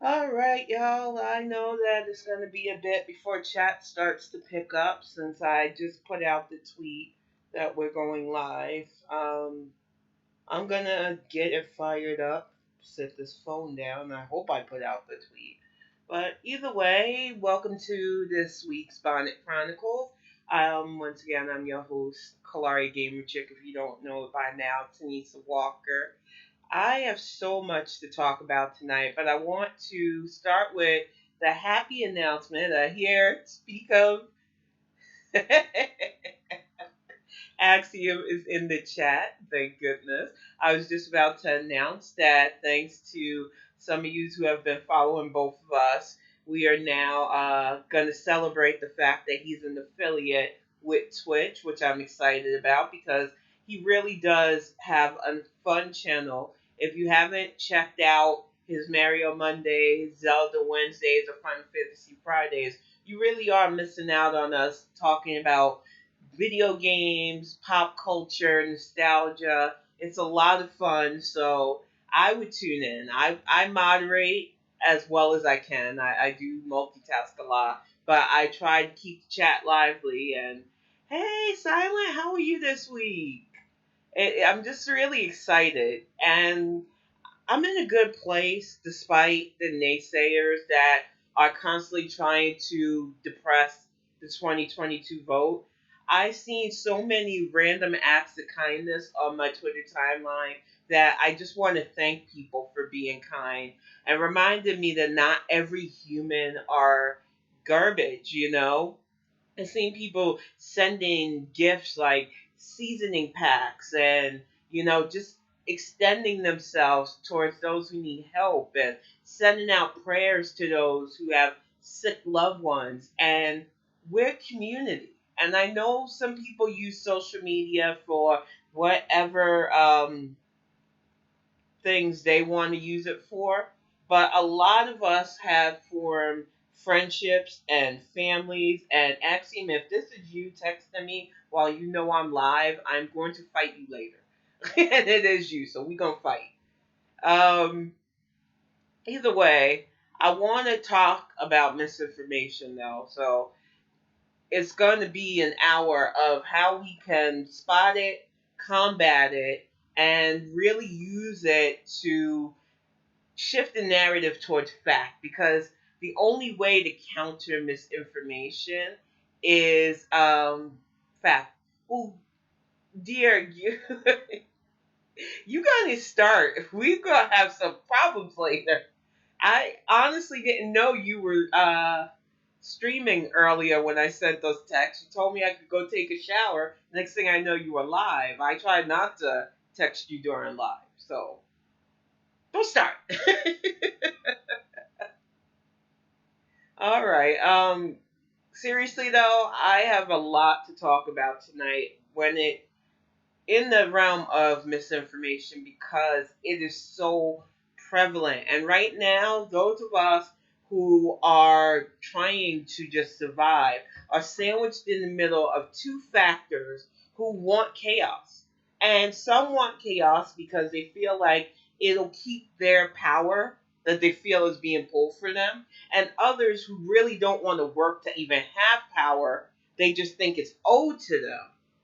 All right, y'all. I know that it's going to be a bit before chat starts to pick up since I just put out the tweet that we're going live. I'm going to get it fired up, set this phone down. I hope I put out the tweet. But either way, welcome to this week's Bonnet Chronicles. Once again, I'm your host, Kalari Gamer Chick. If you don't know it by now, Tanisa Walker. I have so much to talk about tonight, but I want to start with the happy announcement. Here, speak of Axiom is in the chat. Thank goodness. I was just about to announce that thanks to some of you who have been following both of us, we are now going to celebrate the fact that he's an affiliate with Twitch, which I'm excited about because he really does have a fun channel. If you haven't checked out his Mario Mondays, Zelda Wednesdays, or Final Fantasy Fridays, you really are missing out on us talking about video games, pop culture, nostalgia. It's a lot of fun, so I would tune in. I moderate as well as I can. I do multitask a lot, but I try to keep the chat lively. And hey, Silent, how are you this week? I'm just really excited, and I'm in a good place despite the naysayers that are constantly trying to depress the 2022 vote. I've seen so many random acts of kindness on my Twitter timeline that I just want to thank people for being kind and reminded me that not every human are garbage. I've seen people sending gifts like seasoning packs and, just extending themselves towards those who need help and sending out prayers to those who have sick loved ones. And we're community. And I know some people use social media for whatever things they want to use it for. But a lot of us have formed friendships and families. And Axiom, if this is you texting me while you know I'm live, I'm going to fight you later. And it is you, so we're going to fight. Um, Either way, I want to talk about misinformation though. So it's going to be an hour of how we can spot it, combat it, and really use it to shift the narrative towards fact because the only way to counter misinformation is fact. Well, dear, you you gotta start. We're gonna have some problems later. I honestly didn't know you were streaming earlier when I sent those texts. You told me I could go take a shower. Next thing I know, you were live. I tried not to text you during live, so don't start. All right. Seriously though, I have a lot to talk about tonight when it in the realm of misinformation because it is so prevalent. And right now, those of us who are trying to just survive are sandwiched in the middle of two factors who want chaos. And some want chaos because they feel like it'll keep their power that they feel is being pulled for them. And others who really don't want to work to even have power, they just think it's owed to them,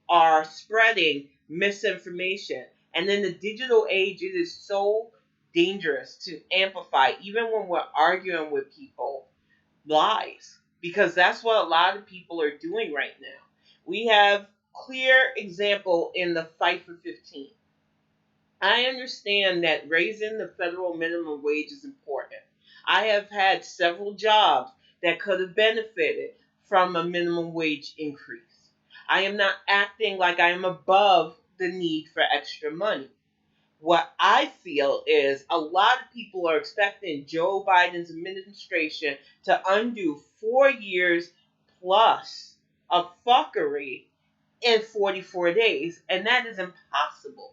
are spreading misinformation. And in the digital age, it is so dangerous to amplify, even when we're arguing with people, lies. Because that's what a lot of people are doing right now. We have clear example in the fight for 15. I understand that raising the federal minimum wage is important. I have had several jobs that could have benefited from a minimum wage increase. I am not acting like I am above the need for extra money. What I feel is a lot of people are expecting Joe Biden's administration to undo 4 years plus of fuckery in 44 days, and that is impossible.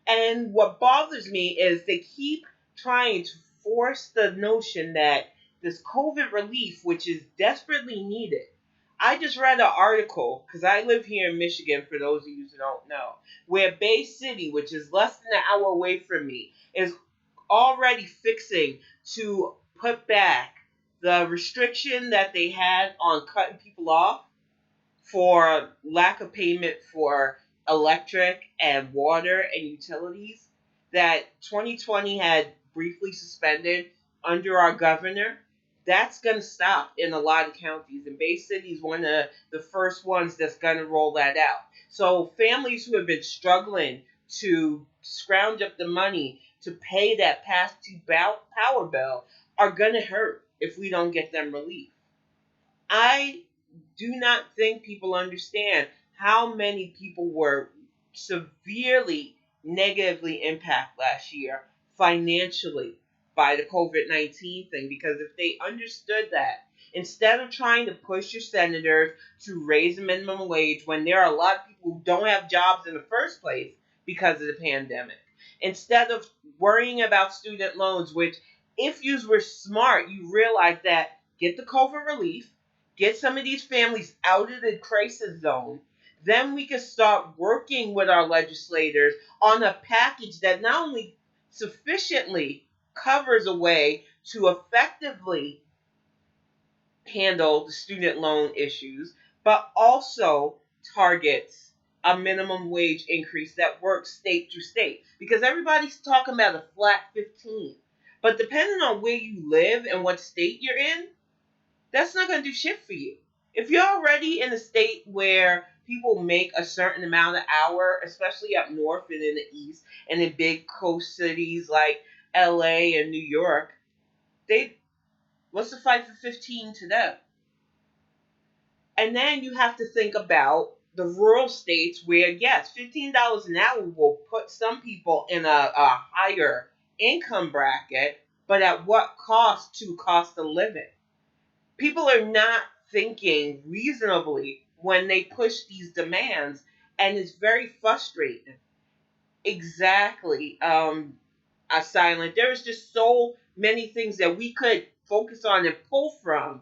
And what bothers me is they keep trying to force the notion that this COVID relief, which is desperately needed. I just read an article, because I live here in Michigan, for those of you who don't know, where Bay City, which is less than an hour away from me, is already fixing to put back the restriction that they had on cutting people off for lack of payment for electric and water and utilities that 2020 had briefly suspended under our governor. That's going to stop in a lot of counties. And Bay City is one of the first ones that's going to roll that out. So families who have been struggling to scrounge up the money to pay that past due power bill are going to hurt if we don't get them relief. I do not think people understand how many people were severely negatively impacted last year financially by the COVID-19 thing. Because if they understood that, instead of trying to push your senators to raise the minimum wage when there are a lot of people who don't have jobs in the first place because of the pandemic, instead of worrying about student loans, which if you were smart, you realize that get the COVID relief, get some of these families out of the crisis zone, then we can start working with our legislators on a package that not only sufficiently covers a way to effectively handle the student loan issues, but also targets a minimum wage increase that works state to state. Because everybody's talking about a flat 15. But depending on where you live and what state you're in, that's not going to do shit for you. If you're already in a state where people make a certain amount an hour, especially up north and in the east and in big coast cities like LA and New York, they what's the fight for 15 to them? And then you have to think about the rural states where, yes, $15 an hour will put some people in a higher income bracket, but at what cost to cost of living? People are not thinking reasonably when they push these demands, and it's very frustrating. Exactly. Silent. There's just so many things that we could focus on and pull from,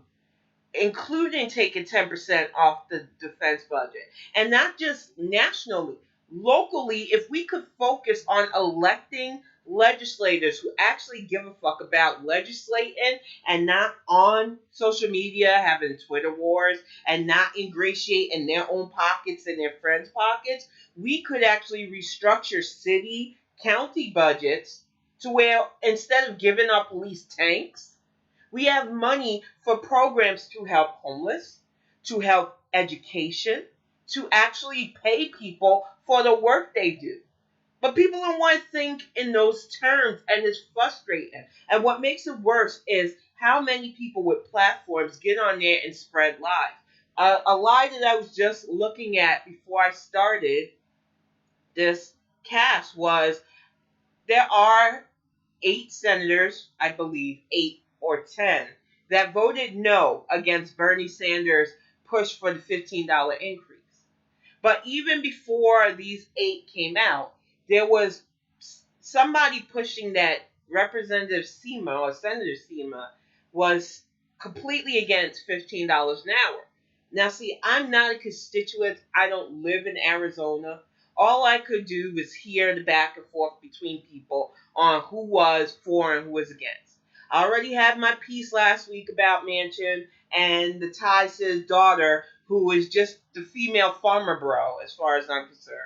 including taking 10% off the defense budget. And not just nationally, locally, if we could focus on electing legislators who actually give a fuck about legislating and not on social media having Twitter wars and not ingratiate in their own pockets and their friends' pockets, we could actually restructure city, county budgets to where instead of giving our police tanks, we have money for programs to help homeless, to help education, to actually pay people for the work they do. But people don't want to think in those terms, and it's frustrating. And what makes it worse is how many people with platforms get on there and spread lies. A lie that I was just looking at before I started this cast was there are 8 senators, I believe, 8 or 10, that voted no against Bernie Sanders' push for the $15 increase. But even before these 8 came out, there was somebody pushing that Representative Seema or Senator Seema was completely against $15 an hour. Now, see, I'm not a constituent. I don't live in Arizona. All I could do was hear the back and forth between people on who was for and who was against. I already had my piece last week about Manchin and the ties to his daughter, who is just the female farmer bro, as far as I'm concerned.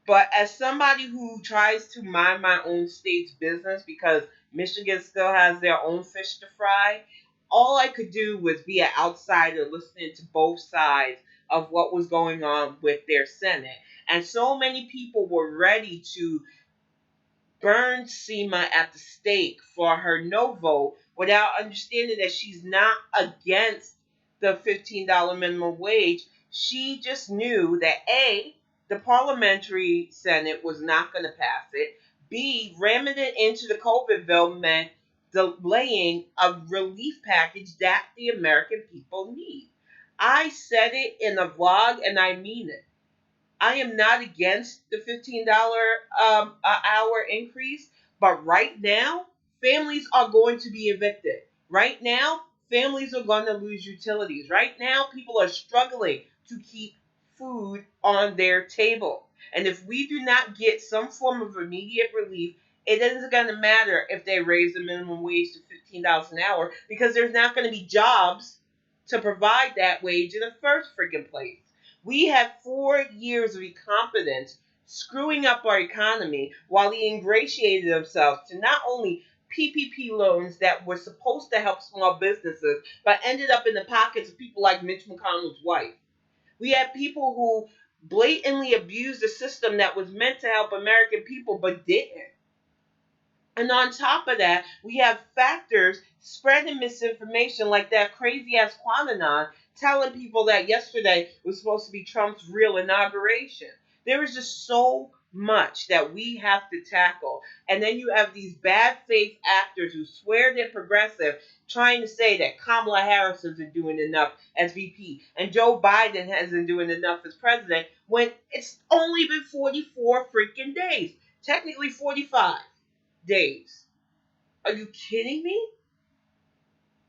But as somebody who tries to mind my own state's business, because Michigan still has their own fish to fry, all I could do was be an outsider listening to both sides of what was going on with their Senate. And so many people were ready to burn Seema at the stake for her no vote without understanding that she's not against the $15 minimum wage. She just knew that A, the parliamentary Senate was not going to pass it. B, ramming it into the COVID bill meant delaying a relief package that the American people need. I said it in a vlog and I mean it. I am not against the $15 an hour increase, but right now, families are going to be evicted. Right now, families are going to lose utilities. Right now, people are struggling to keep food on their table. And if we do not get some form of immediate relief It isn't going to matter if they raise the minimum wage to $15 an hour because there's not going to be jobs to provide that wage in the first freaking place. We have 4 years of incompetence screwing up our economy while he ingratiated himself to not only PPP loans that were supposed to help small businesses, but ended up in the pockets of people like Mitch McConnell's wife. We had people who blatantly abused a system that was meant to help American people but didn't. And on top of that, we have factors spreading misinformation like that crazy ass Qanorade telling people that yesterday was supposed to be Trump's real inauguration. There is just so much that we have to tackle. And then you have these bad faith actors who swear they're progressive trying to say that Kamala Harris isn't doing enough as VP and Joe Biden hasn't doing enough as president when it's only been 44 freaking days. Technically 45 days. Are you kidding me?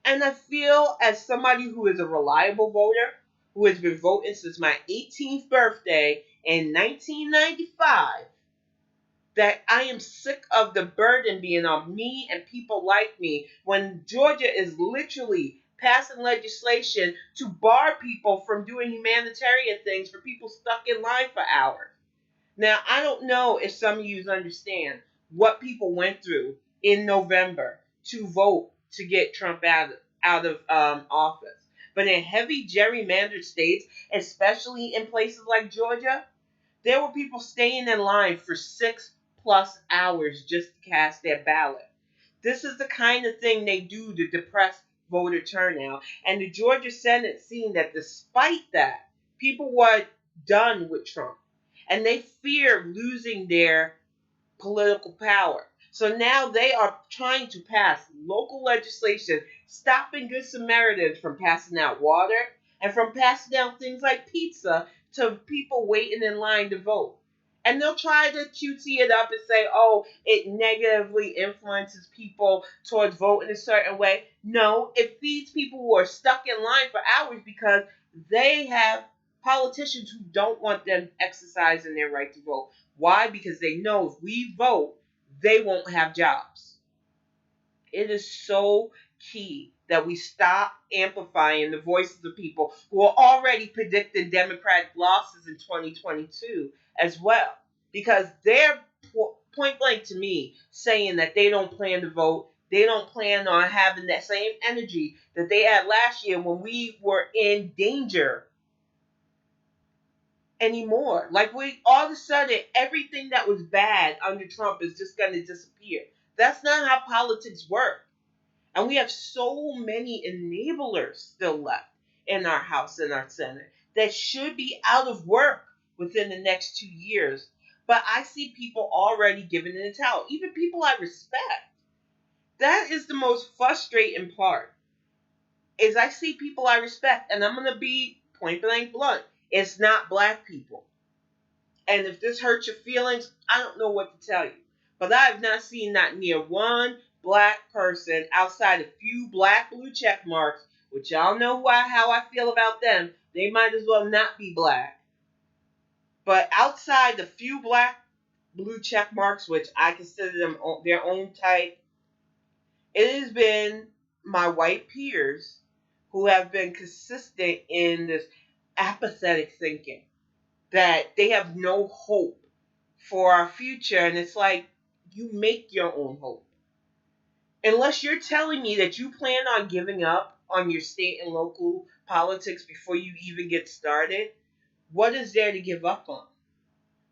And I feel, as somebody who is a reliable voter, who has been voting since my 18th birthday in 1995, that I am sick of the burden being on me and people like me when Georgia is literally passing legislation to bar people from doing humanitarian things for people stuck in line for hours. Now, I don't know if some of you understand what people went through in November to vote to get Trump out of office. But in heavy gerrymandered states, especially in places like Georgia, there were people staying in line for 6+ hours just to cast their ballot. This is the kind of thing they do to depress voter turnout. And the Georgia Senate seen that despite that, people were done with Trump and they fear losing their political power. So now they are trying to pass local legislation stopping Good Samaritans from passing out water and from passing out things like pizza to people waiting in line to vote. And they'll try to cutesy it up and say, oh, it negatively influences people towards voting a certain way. No, it feeds people who are stuck in line for hours because they have politicians who don't want them exercising their right to vote. Why? Because they know if we vote, they won't have jobs. It is so key that we stop amplifying the voices of people who are already predicting Democratic losses in 2022 as well. Because they're point blank to me saying that they don't plan to vote. They don't plan on having that same energy that they had last year when we were in danger anymore. Like we all of a sudden everything that was bad under Trump is just going to disappear. That's not how politics work. And we have so many enablers still left in our House and our Senate that should be out of work within the next 2 years. But I see people already giving in the towel, even people I respect. That is the most frustrating part. Is I see people I respect, and I'm gonna be point blank blunt. It's not black people. And if this hurts your feelings, I don't know what to tell you. But I have not seen not near one black person outside a few black blue check marks, which y'all know how I feel about them. They might as well not be black. But outside the few black blue check marks, which I consider them their own type, it has been my white peers who have been consistent in this apathetic thinking that they have no hope for our future. And it's like, you make your own hope. Unless you're telling me that you plan on giving up on your state and local politics before you even get started, what is there to give up on?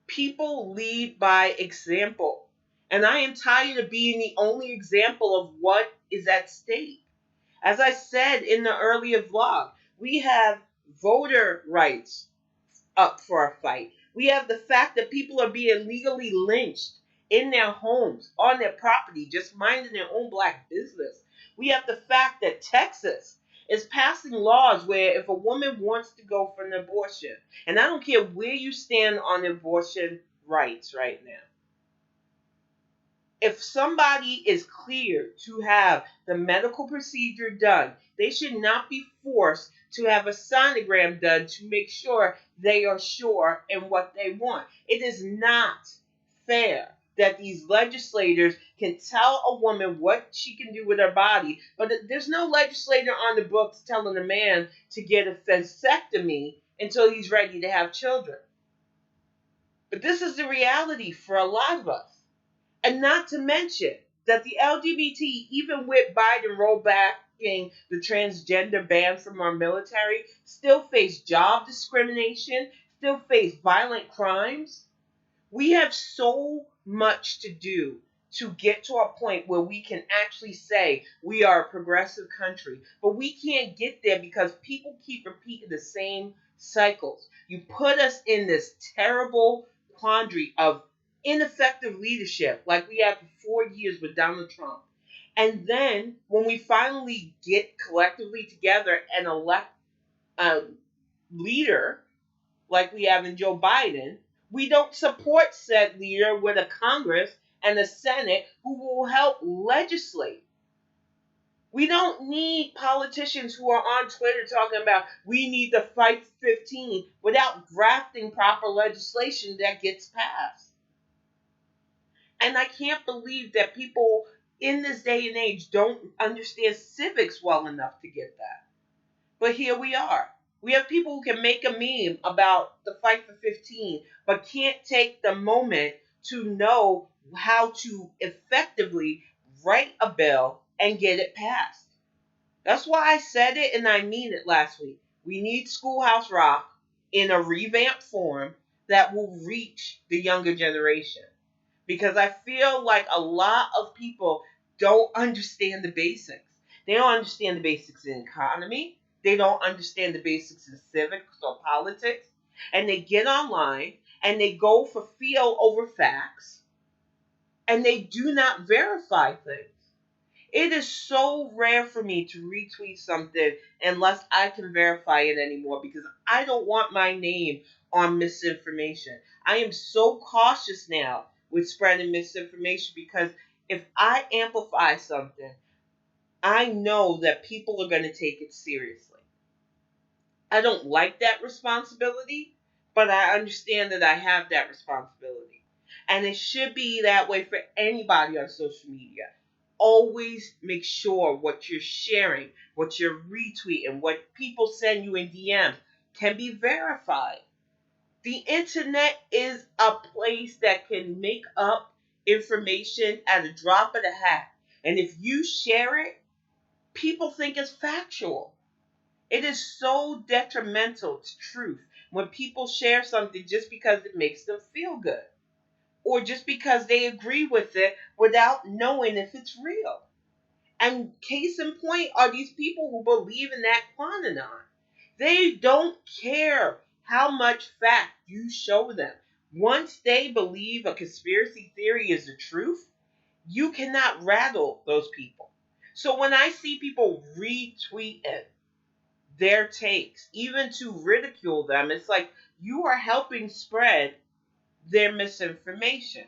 People lead by example. And I am tired of being the only example of what is at stake. As I said in the earlier vlog, we have voter rights up for a fight. We have the fact that people are being legally lynched in their homes, on their property, just minding their own black business. We have the fact that Texas is passing laws where if a woman wants to go for an abortion, and I don't care where you stand on abortion rights right now, if somebody is cleared to have the medical procedure done, they should not be forced to have a sonogram done to make sure they are sure in what they want. It is not fair that these legislators can tell a woman what she can do with her body, but there's no legislator on the books telling a man to get a vasectomy until he's ready to have children. But this is the reality for a lot of us. And not to mention that the LGBT, even with Biden rollbacking the transgender ban from our military, still face job discrimination, still face violent crimes. We have so much to do to get to a point where we can actually say we are a progressive country. But we can't get there because people keep repeating the same cycles. You put us in this terrible quandary of ineffective leadership like we had for 4 years with Donald Trump. And then when we finally get collectively together and elect a leader like we have in Joe Biden, we don't support said leader with a Congress and a Senate who will help legislate. We don't need politicians who are on Twitter talking about we need to fight 15 without drafting proper legislation that gets passed. And I can't believe that people in this day and age don't understand civics well enough to get that. But here we are. We have people who can make a meme about the fight for 15, but can't take the moment to know how to effectively write a bill and get it passed. That's why I said it and I mean it last week. We need Schoolhouse Rock in a revamped form that will reach the younger generation. Because I feel like a lot of people don't understand the basics. They don't understand the basics in economy. They don't understand the basics in civics or politics. And they get online and they go for feel over facts. And they do not verify things. It is so rare for me to retweet something unless I can verify it anymore because I don't want my name on misinformation. I am so cautious now with spreading misinformation because if I amplify something, I know that people are going to take it seriously. I don't like that responsibility, but I understand that I have that responsibility. And it should be that way for anybody on social media. Always make sure what you're sharing, what you're retweeting, what people send you in DMs can be verified. The internet is a place that can make up information at a drop of the hat. And if you share it, people think it's factual. It is so detrimental to truth when people share something just because it makes them feel good or just because they agree with it without knowing if it's real. And case in point are these people who believe in that Qanorade. They don't care how much fact you show them. Once they believe a conspiracy theory is the truth, you cannot rattle those people. So when I see people retweeting their takes, even to ridicule them, it's like you are helping spread their misinformation.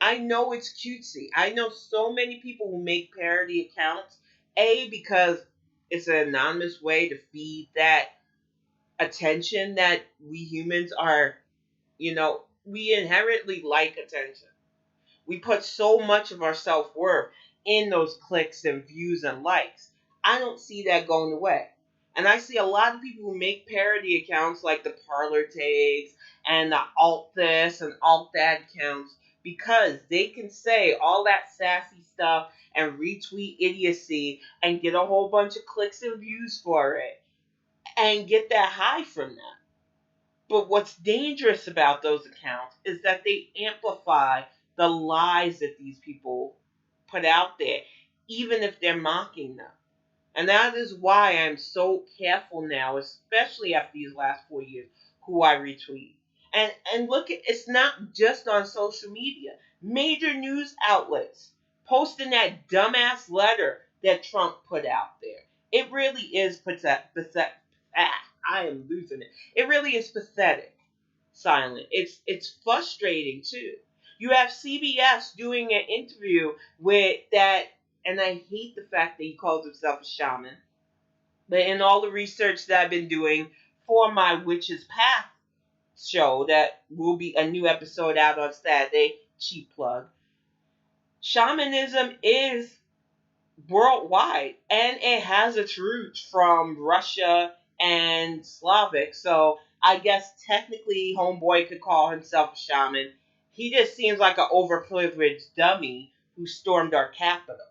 I know it's cutesy. I know so many people who make parody accounts, because it's an anonymous way to feed that attention that we humans are, we inherently like attention. We put so much of our self-worth in those clicks and views and likes. I don't see that going away. And I see a lot of people who make parody accounts like the Parlor Takes and the Alt This and Alt That accounts because they can say all that sassy stuff and retweet idiocy and get a whole bunch of clicks and views for it and get that high from that. But what's dangerous about those accounts is that they amplify the lies that these people put out there, even if they're mocking them. And that is why I'm so careful now, especially after these last 4 years, who I retweet. And look, it's not just on social media. Major news outlets posting that dumbass letter that Trump put out there. It really is pathetic. I am losing it. It really is pathetic. Silent. It's frustrating too. You have CBS doing an interview with that, and I hate the fact that he calls himself a shaman. But in all the research that I've been doing for my Witch's Path show, that will be a new episode out on Saturday, cheap plug. Shamanism is worldwide, and it has its roots from Russia and Slavic. So I guess technically Homeboy could call himself a shaman. He just seems like an overprivileged dummy who stormed our capital.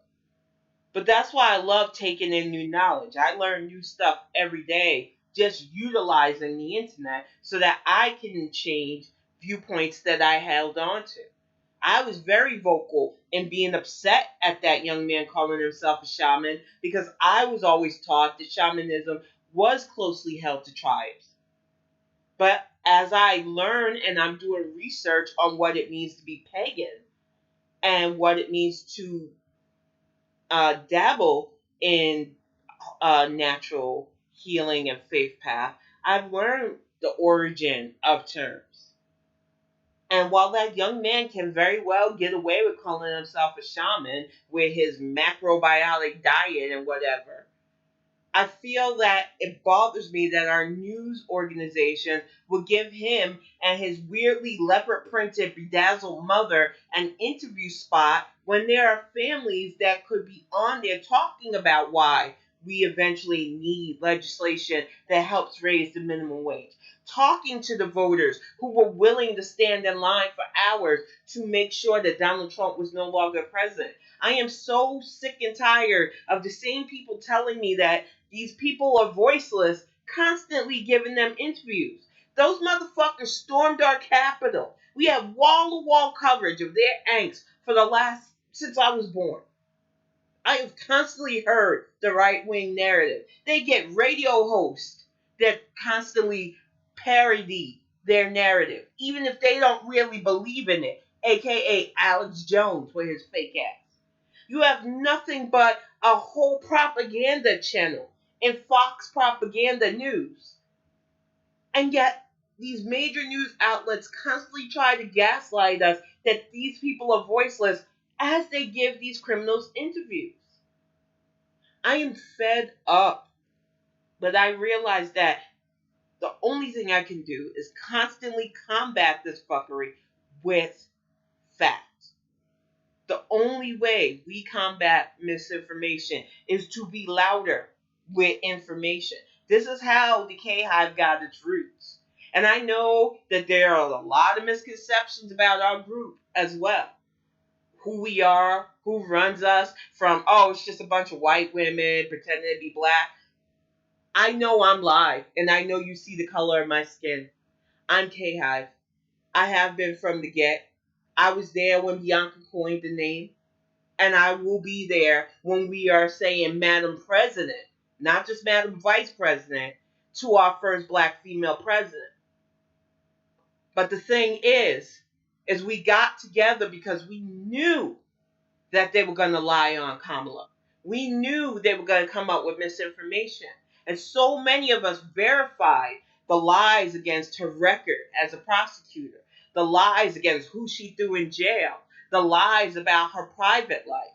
But that's why I love taking in new knowledge. I learn new stuff every day just utilizing the internet so that I can change viewpoints that I held on to. I was very vocal in being upset at that young man calling himself a shaman because I was always taught that shamanism was closely held to tribes. But as I learn and I'm doing research on what it means to be pagan and what it means to dabble in natural healing and faith path, I've learned the origin of terms. And while that young man can very well get away with calling himself a shaman with his macrobiotic diet and whatever, I feel that it bothers me that our news organizations would give him and his weirdly leopard printed bedazzled mother an interview spot when there are families that could be on there talking about why we eventually need legislation that helps raise the minimum wage. Talking to the voters who were willing to stand in line for hours to make sure that Donald Trump was no longer president. I am so sick and tired of the same people telling me that these people are voiceless, constantly giving them interviews. Those motherfuckers stormed our Capitol. We have wall-to-wall coverage of their angst for the last, since I was born. I have constantly heard the right-wing narrative. They get radio hosts that constantly parody their narrative, even if they don't really believe in it, aka Alex Jones with his fake ass. You have nothing but a whole propaganda channel in Fox Propaganda News. And yet, these major news outlets constantly try to gaslight us that these people are voiceless as they give these criminals interviews. I am fed up, but I realize that the only thing I can do is constantly combat this fuckery with facts. The only way we combat misinformation is to be louder with information. This is how the K Hive got its roots. And I know that there are a lot of misconceptions about our group as well. Who we are, who runs us, from, oh, it's just a bunch of white women pretending to be black. I know I'm live, and I know you see the color of my skin. I'm K Hive. I have been from the get. I was there when Bianca coined the name. And I will be there when we are saying Madam President, not just Madam Vice President, to our first black female president. But the thing is we got together because we knew that they were going to lie on Kamala. We knew they were going to come up with misinformation. And so many of us verified the lies against her record as a prosecutor, the lies against who she threw in jail, the lies about her private life.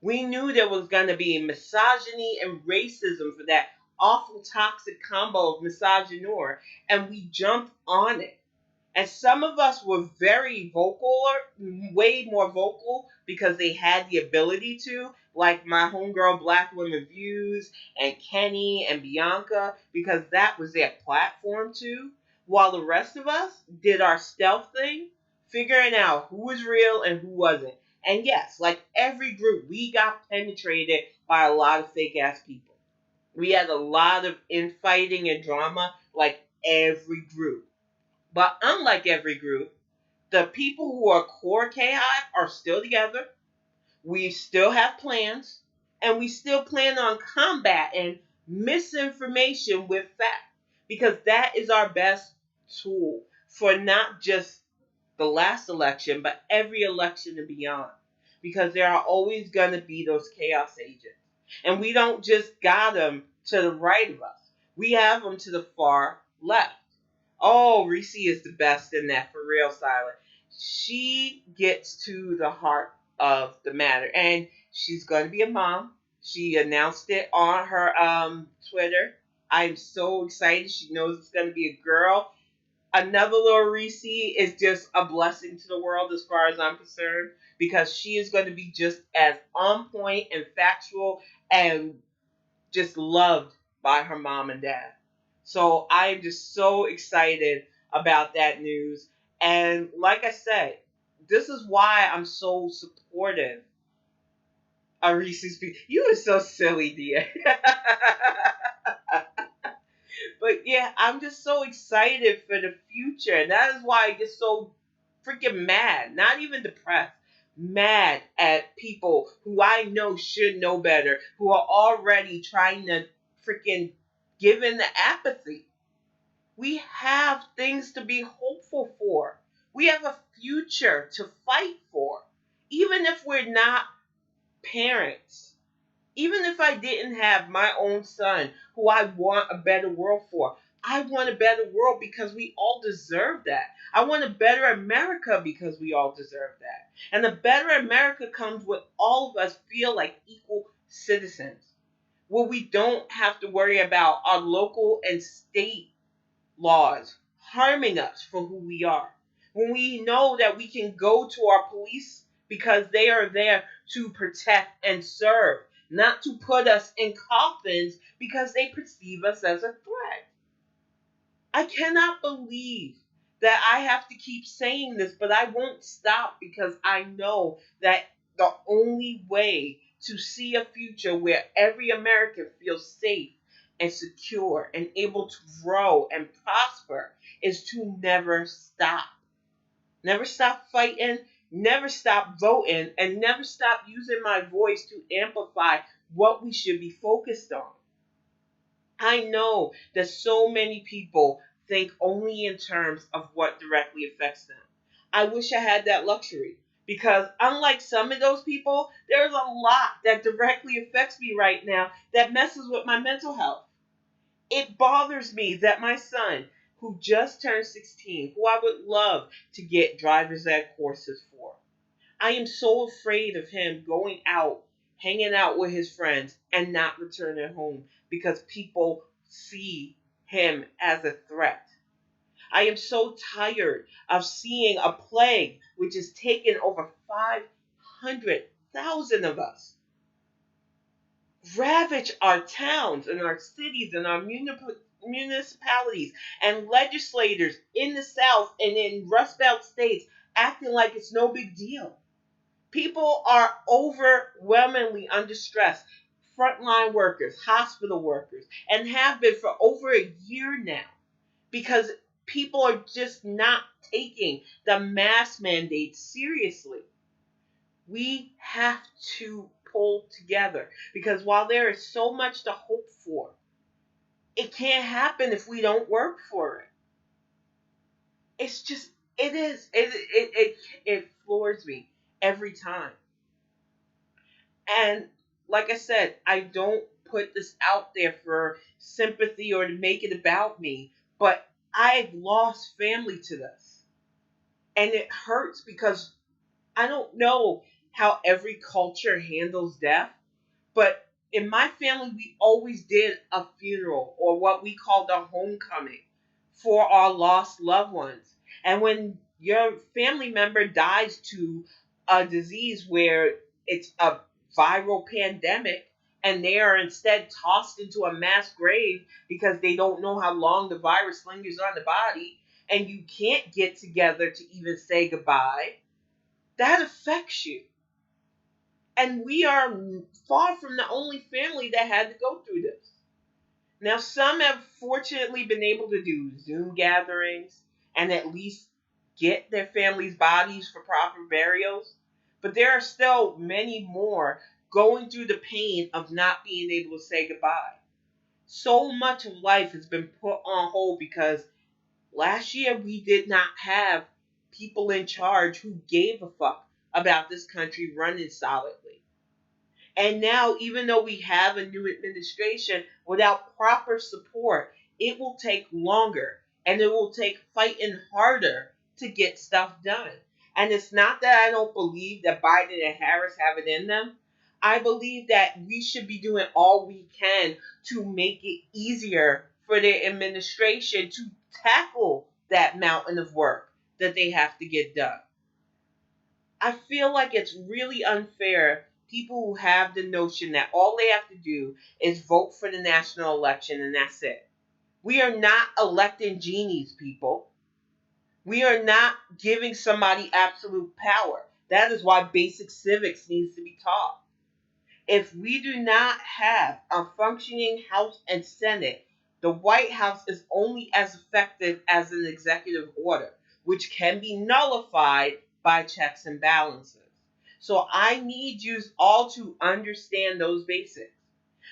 We knew there was going to be misogyny and racism for that awful toxic combo of misogynoir, and we jumped on it. And some of us were very vocal, way more vocal, because they had the ability to, like my homegirl Black Women Views and Kenny and Bianca, because that was their platform too. While the rest of us did our stealth thing, figuring out who was real and who wasn't. And yes, like every group, we got penetrated by a lot of fake ass people. We had a lot of infighting and drama, like every group. But unlike every group, the people who are core KI are still together. We still have plans, and we still plan on combating misinformation with fact, because that is our best tool for not just the last election, but every election and beyond. Because there are always going to be those chaos agents. And we don't just got them to the right of us. We have them to the far left. Oh, Reese is the best in that, for real, Silent. She gets to the heart of the matter. And she's going to be a mom. She announced it on her Twitter. I'm so excited. She knows it's going to be a girl. another little Reese is just a blessing to the world as far as I'm concerned, because she is going to be just as on point and factual and just loved by her mom and dad. So I am just so excited about that news. And like I said, this is why I'm so supportive of Reese's Pieces. You are so silly, dear. But yeah, I'm just so excited for the future. And that is why I get so freaking mad. Not even depressed. Mad at people who I know should know better, who are already trying to freaking give in the apathy. We have things to be hopeful for. We have a future to fight for. Even if we're not parents, even if I didn't have my own son who I want a better world for, I want a better world because we all deserve that. I want a better America because we all deserve that. And a better America comes with all of us feel like equal citizens, where we don't have to worry about our local and state laws harming us for who we are. When we know that we can go to our police because they are there to protect and serve, not to put us in coffins because they perceive us as a threat. I cannot believe that I have to keep saying this, but I won't stop because I know that the only way to see a future where every American feels safe and secure and able to grow and prosper is to never stop. Never stop fighting, never stop voting, and never stop using my voice to amplify what we should be focused on. I know that so many people think only in terms of what directly affects them. I wish I had that luxury because, unlike some of those people, there's a lot that directly affects me right now that messes with my mental health. It bothers me that my son, who just turned 16, who I would love to get driver's ed courses for, I am so afraid of him going out, hanging out with his friends, and not returning home because people see him as a threat. I am so tired of seeing a plague which has taken over 500,000 of us ravage our towns and our cities and our municipalities, and legislators in the South and in Rust Belt states acting like it's no big deal. People are overwhelmingly under stress. Frontline workers, hospital workers, and have been for over a year now because people are just not taking the mask mandate seriously. We have to pull together because while there is so much to hope for, it can't happen if we don't work for it. It's just, it is. It floors me every time. And like I said, I don't put this out there for sympathy or to make it about me, but I've lost family to this. And it hurts because I don't know how every culture handles death, but in my family, we always did a funeral or what we called a homecoming for our lost loved ones. And when your family member dies to a disease where it's a viral pandemic and they are instead tossed into a mass grave because they don't know how long the virus lingers on the body, and you can't get together to even say goodbye, that affects you. And we are far from the only family that had to go through this. Now, some have fortunately been able to do Zoom gatherings and at least get their family's bodies for proper burials. But there are still many more going through the pain of not being able to say goodbye. So much of life has been put on hold because last year we did not have people in charge who gave a fuck about this country running solidly. And now, even though we have a new administration, without proper support, it will take longer and it will take fighting harder to get stuff done. And it's not that I don't believe that Biden and Harris have it in them. I believe that we should be doing all we can to make it easier for the administration to tackle that mountain of work that they have to get done. I feel like it's really unfair. People who have the notion that all they have to do is vote for the national election and that's it. We are not electing genies, people. We are not giving somebody absolute power. That is why basic civics needs to be taught. If we do not have a functioning House and Senate, the White House is only as effective as an executive order, which can be nullified by checks and balances. So I need you all to understand those basics.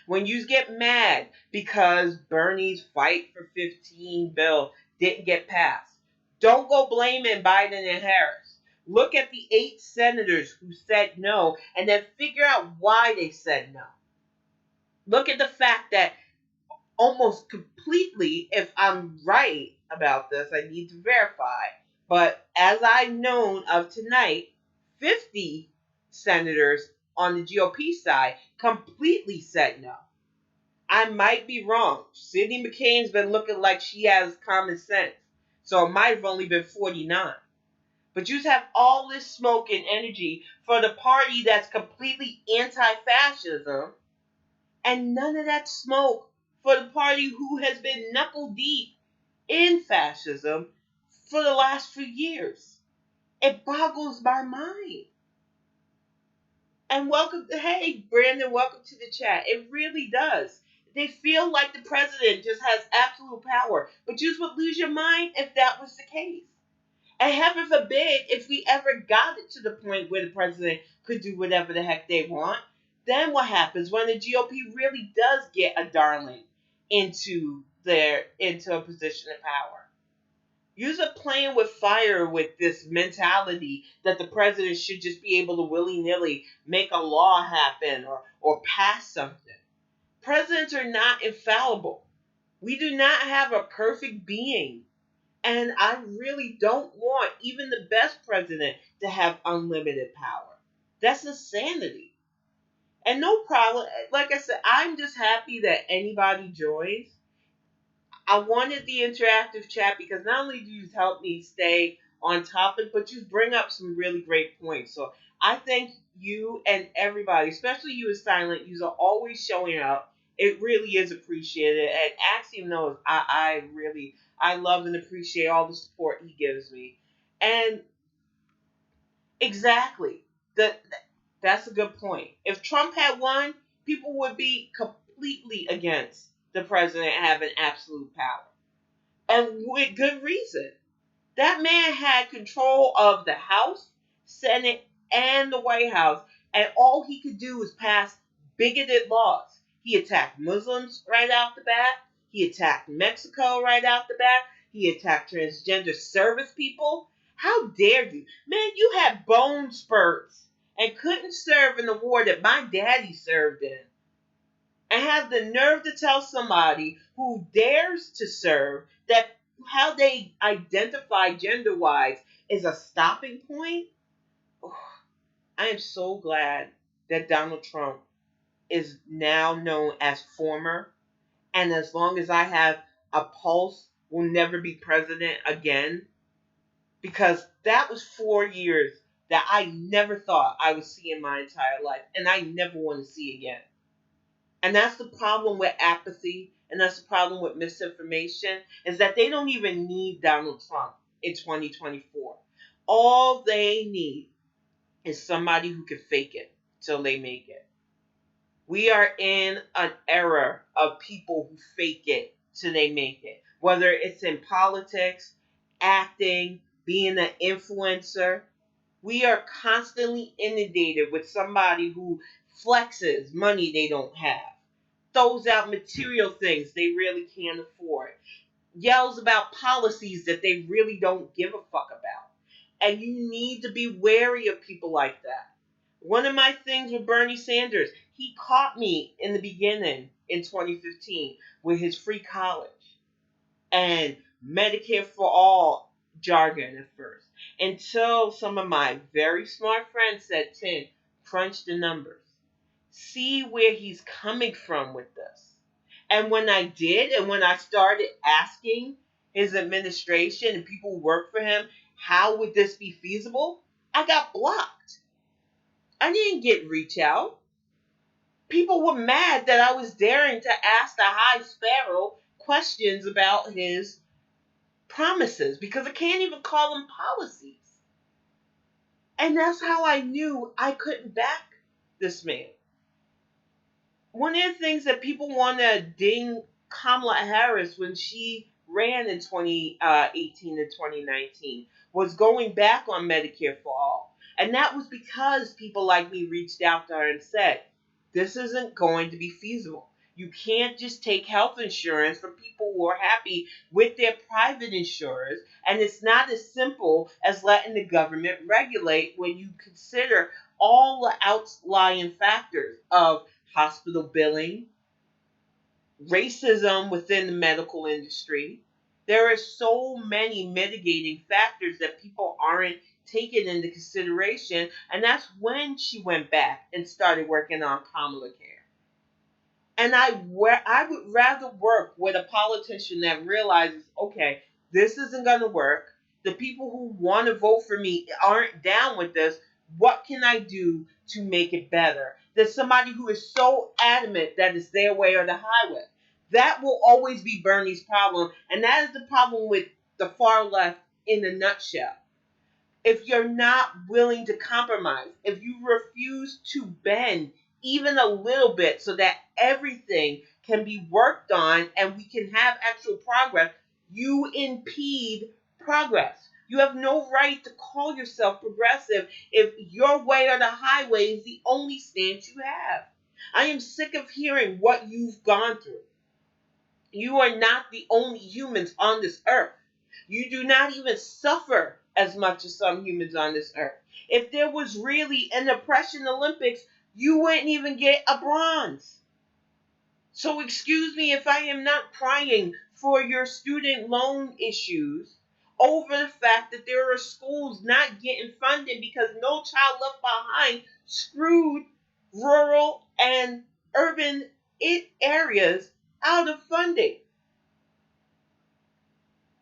When you get mad because Bernie's fight for 15 bill didn't get passed, don't go blaming Biden and Harris. Look at the 8 senators who said no and then figure out why they said no. Look at the fact that almost completely, if I'm right about this, I need to verify, but as I've known of tonight, 50 senators on the GOP side completely said no. I might be wrong. Sidney McCain's been looking like she has common sense. So it might have only been 49. But you have all this smoke and energy for the party that's completely anti-fascism, and none of that smoke for the party who has been knuckle deep in fascism for the last few years. It boggles my mind. And welcome, hey, Brandon, welcome to the chat. It really does. They feel like the president just has absolute power, but you would lose your mind if that was the case. And heaven forbid if we ever got it to the point where the president could do whatever the heck they want. Then what happens when the GOP really does get a darling into a position of power? You're playing with fire with this mentality that the president should just be able to willy-nilly make a law happen or pass something. Presidents are not infallible. We do not have a perfect being. And I really don't want even the best president to have unlimited power. That's insanity. And no problem. Like I said, I'm just happy that anybody joins. I wanted the interactive chat because not only do you help me stay on topic, but you bring up some really great points. So I thank you and everybody, especially you as silent. You are always showing up. It really is appreciated. And Axiom knows I love and appreciate all the support he gives me. And exactly, that's a good point. If Trump had won, people would be completely against the president having absolute power. And with good reason. That man had control of the House, Senate, and the White House, and all he could do was pass bigoted laws. He attacked Muslims right out the bat. He attacked Mexico right out the bat. He attacked transgender service people. How dare you? Man, you had bone spurts and couldn't serve in the war that my daddy served in. And have the nerve to tell somebody who dares to serve that how they identify gender-wise is a stopping point. Oh, I am so glad that Donald Trump is now known as former, and as long as I have a pulse, will never be president again, because that was 4 years that I never thought I would see in my entire life, and I never want to see again. And that's the problem with apathy, and that's the problem with misinformation, is that they don't even need Donald Trump in 2024. All they need is somebody who can fake it till they make it. We are in an era of people who fake it till they make it. Whether it's in politics, acting, being an influencer, we are constantly inundated with somebody who flexes money they don't have, throws out material things they really can't afford, yells about policies that they really don't give a fuck about. And you need to be wary of people like that. One of my things with Bernie Sanders, he caught me in the beginning in 2015 with his free college and Medicare for all jargon at first. Until some of my very smart friends said, Tim, crunch the numbers. See where he's coming from with this. And when I did, and when I started asking his administration and people who work for him, how would this be feasible? I got blocked. I didn't get reach out. People were mad that I was daring to ask the High Sparrow questions about his promises because I can't even call them policies. And that's how I knew I couldn't back this man. One of the things that people want to ding Kamala Harris when she ran in 2018 and 2019 was going back on Medicare for all. And that was because people like me reached out to her and said, this isn't going to be feasible. You can't just take health insurance from people who are happy with their private insurers. And it's not as simple as letting the government regulate when you consider all the outlying factors of hospital billing, racism within the medical industry. There are so many mitigating factors that people aren't taking into consideration. And that's when she went back and started working on Kamala Care. And I would rather work with a politician that realizes, okay, this isn't going to work. The people who want to vote for me aren't down with this. What can I do to make it better? There's somebody who is so adamant that it's their way or the highway. That will always be Bernie's problem. And that is the problem with the far left in a nutshell. If you're not willing to compromise, if you refuse to bend even a little bit so that everything can be worked on and we can have actual progress, you impede progress. You have no right to call yourself progressive if your way or the highway is the only stance you have. I am sick of hearing what you've gone through. You are not the only humans on this earth. You do not even suffer as much as some humans on this earth. If there was really an oppression Olympics, you wouldn't even get a bronze. So excuse me if I am not crying for your student loan issues over the fact that there are schools not getting funded because No Child Left Behind screwed rural and urban areas out of funding.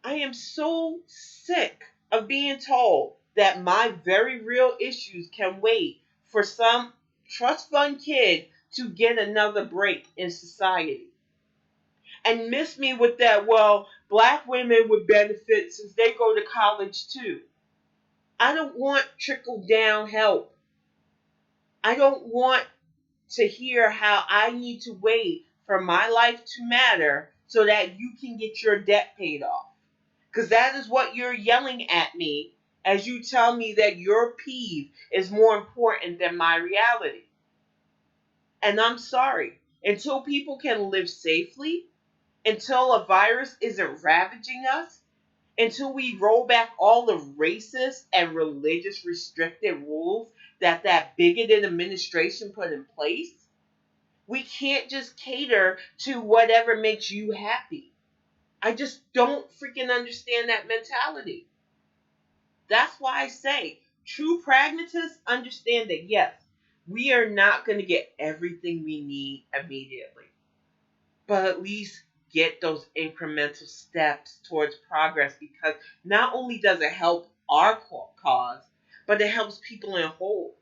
I am so sick of being told that my very real issues can wait for some trust fund kid to get another break in society. And miss me with that, well, black women would benefit since they go to college too. I don't want trickle down help. I don't want to hear how I need to wait for my life to matter so that you can get your debt paid off. Because that is what you're yelling at me as you tell me that your peeve is more important than my reality. And I'm sorry. Until people can live safely, until a virus isn't ravaging us, until we roll back all the racist and religious restricted rules that bigoted administration put in place, we can't just cater to whatever makes you happy. I just don't freaking understand that mentality. That's why I say true pragmatists understand that yes, we are not going to get everything we need immediately, but at least get those incremental steps towards progress because not only does it help our cause, but it helps people in whole.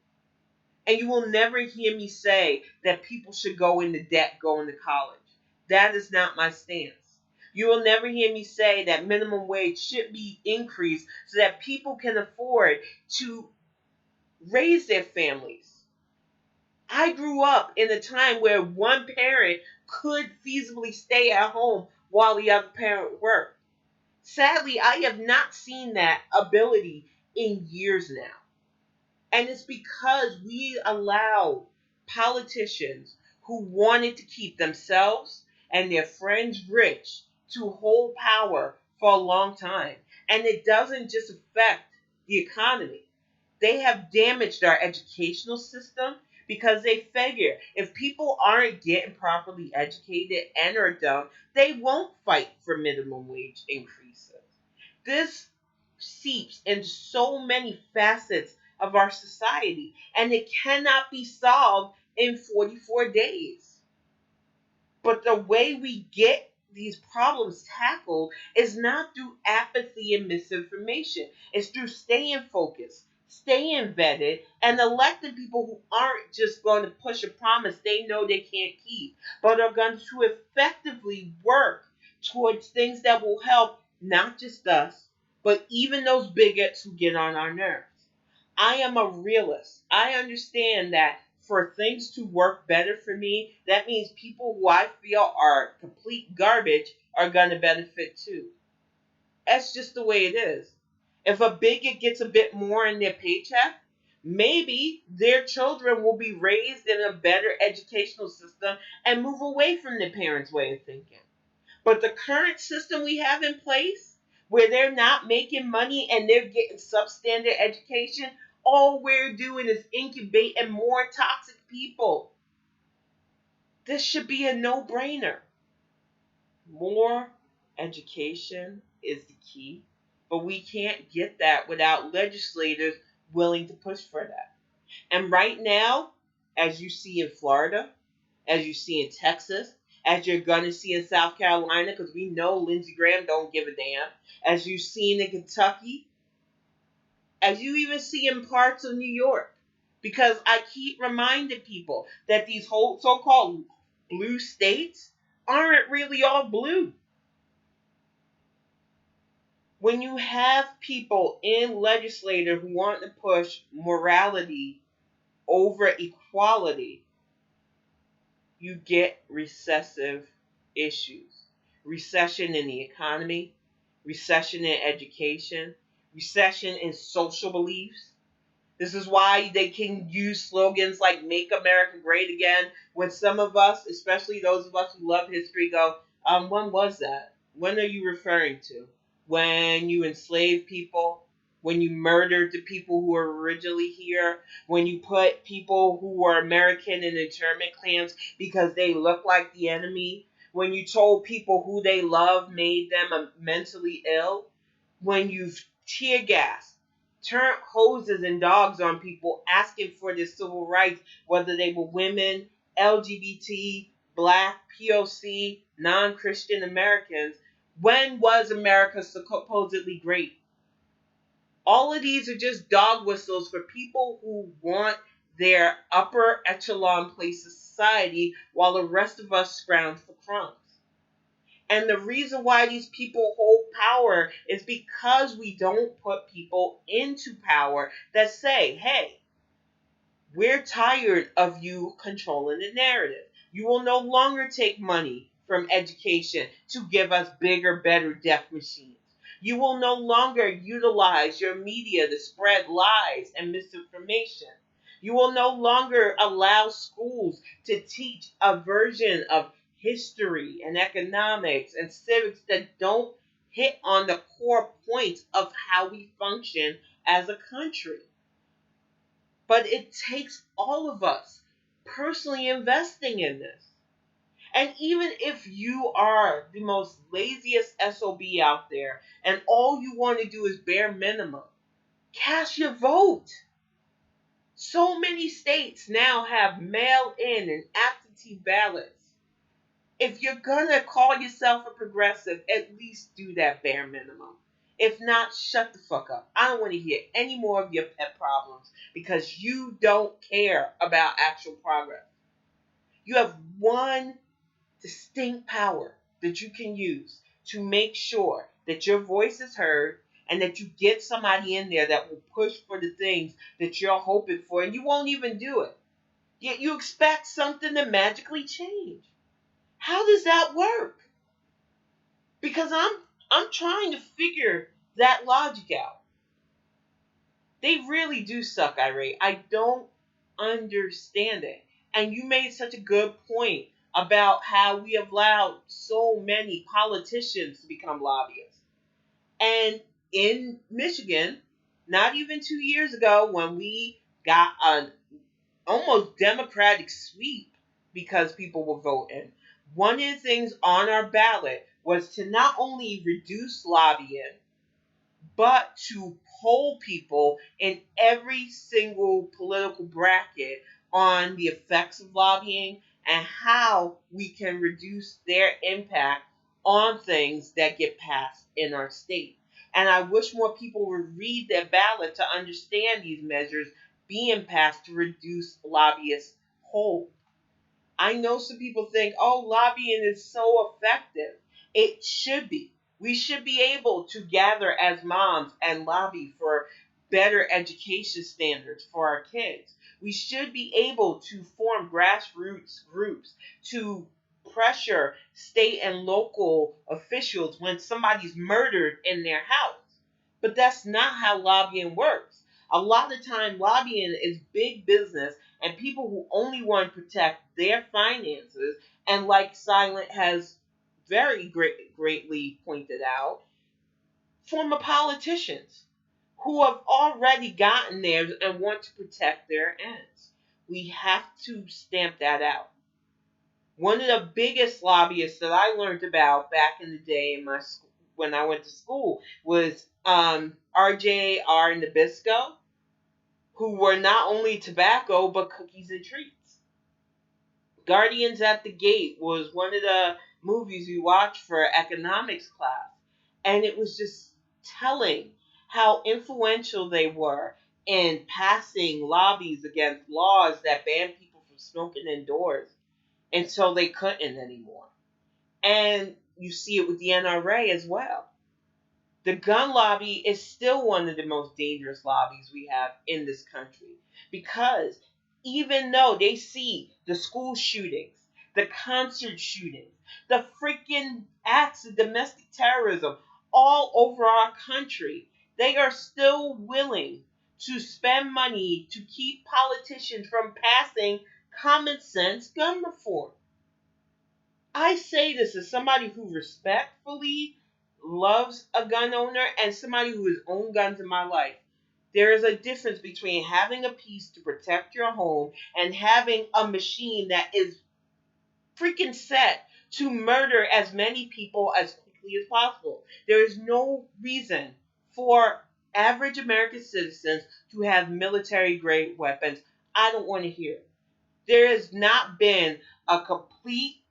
And you will never hear me say that people should go into debt going to college. That is not my stance. You will never hear me say that minimum wage should be increased so that people can afford to raise their families. I grew up in a time where one parent could feasibly stay at home while the other parent worked. Sadly, I have not seen that ability in years now. And it's because we allowed politicians who wanted to keep themselves and their friends rich to hold power for a long time. And it doesn't just affect the economy. They have damaged our educational system because they figure if people aren't getting properly educated and are dumb, they won't fight for minimum wage increases. This seeps into so many facets of our society, and it cannot be solved in 44 days. But the way we get these problems tackled is not through apathy and misinformation. It's through staying focused, staying vetted, and electing people who aren't just going to push a promise they know they can't keep, but are going to effectively work towards things that will help not just us, but even those bigots who get on our nerves. I am a realist. I understand that for things to work better for me, that means people who I feel are complete garbage are going to benefit too. That's just the way it is. If a bigot gets a bit more in their paycheck, maybe their children will be raised in a better educational system and move away from their parents' way of thinking. But the current system we have in place, where they're not making money and they're getting substandard education, all we're doing is incubating more toxic people. This should be a no-brainer. More education is the key, but we can't get that without legislators willing to push for that. And right now, as you see in Florida, as you see in Texas, as you're going to see in South Carolina, because we know Lindsey Graham don't give a damn, as you've seen in Kentucky, as you even see in parts of New York. Because I keep reminding people that these whole so-called blue states aren't really all blue. When you have people in legislature who want to push morality over equality, you get recessive issues. Recession in the economy, recession in education, recession in social beliefs. This is why they can use slogans like "Make America Great Again" when some of us, especially those of us who love history, go, when was that? When are you referring to? When you enslaved people? When you murdered the people who were originally here? When you put people who were American in internment camps because they looked like the enemy? When you told people who they loved made them mentally ill? When you've tear gassed, turned hoses and dogs on people asking for their civil rights, whether they were women, LGBT, Black, POC, non-Christian Americans. When was America supposedly great? All of these are just dog whistles for people who want their upper echelon place of society while the rest of us scrounge for crumbs. And the reason why these people hold power is because we don't put people into power that say, hey, we're tired of you controlling the narrative. You will no longer take money from education to give us bigger, better deaf machines. You will no longer utilize your media to spread lies and misinformation. You will no longer allow schools to teach a version of history and economics and civics that don't hit on the core points of how we function as a country. But it takes all of us personally investing in this. And even if you are the most laziest SOB out there and all you want to do is bare minimum, cast your vote. So many states now have mail-in and absentee ballots. If you're going to call yourself a progressive, at least do that bare minimum. If not, shut the fuck up. I don't want to hear any more of your pet problems because you don't care about actual progress. You have one distinct power that you can use to make sure that your voice is heard and that you get somebody in there that will push for the things that you're hoping for, and you won't even do it. Yet you expect something to magically change. How does that work? Because I'm trying to figure that logic out. They really do suck, Irate. I don't understand it. And you made such a good point about how we have allowed so many politicians to become lobbyists. And in Michigan, not even 2 years ago, when we got an almost democratic sweep because people were voting, one of the things on our ballot was to not only reduce lobbying, but to poll people in every single political bracket on the effects of lobbying and how we can reduce their impact on things that get passed in our state. And I wish more people would read their ballot to understand these measures being passed to reduce lobbyists' hold. I know some people think, oh, lobbying is so effective. It should be. We should be able to gather as moms and lobby for better education standards for our kids. We should be able to form grassroots groups to pressure state and local officials when somebody's murdered in their house. But that's not how lobbying works. A lot of time, lobbying is big business and people who only want to protect their finances, and like Silent has greatly pointed out, former politicians who have already gotten theirs and want to protect their ends. We have to stamp that out. One of the biggest lobbyists that I learned about back in the day in my school, when I went to school, was RJR Nabisco, who were not only tobacco but cookies and treats. Guardians at the Gate was one of the movies we watched for economics class, and it was just telling how influential they were in passing lobbies against laws that banned people from smoking indoors until they couldn't anymore. And you see it with the NRA as well. The gun lobby is still one of the most dangerous lobbies we have in this country, because even though they see the school shootings, the concert shootings, the freaking acts of domestic terrorism all over our country, they are still willing to spend money to keep politicians from passing common sense gun reform. I say this as somebody who respectfully loves a gun owner and somebody who has owned guns in my life. There is a difference between having a piece to protect your home and having a machine that is freaking set to murder as many people as quickly as possible. There is no reason for average American citizens to have military grade weapons. I don't want to hear it. There has not been a complete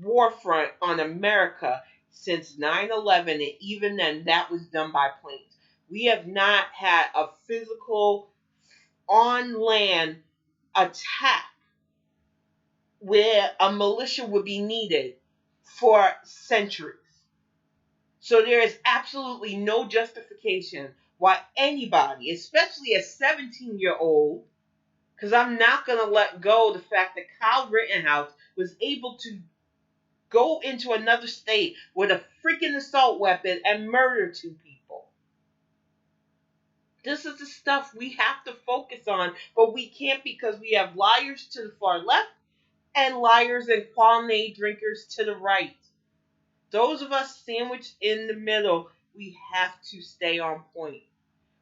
war front on America since 9/11, and even then that was done by planes. We have not had a physical on land attack where a militia would be needed for centuries. So there is absolutely no justification why anybody, especially a 17-year-old, because I'm not going to let go of the fact that Kyle Rittenhouse was able to go into another state with a freaking assault weapon and murder two people. This is the stuff we have to focus on, but we can't, because we have liars to the far left and liars and Qanorade drinkers to the right. Those of us sandwiched in the middle, we have to stay on point.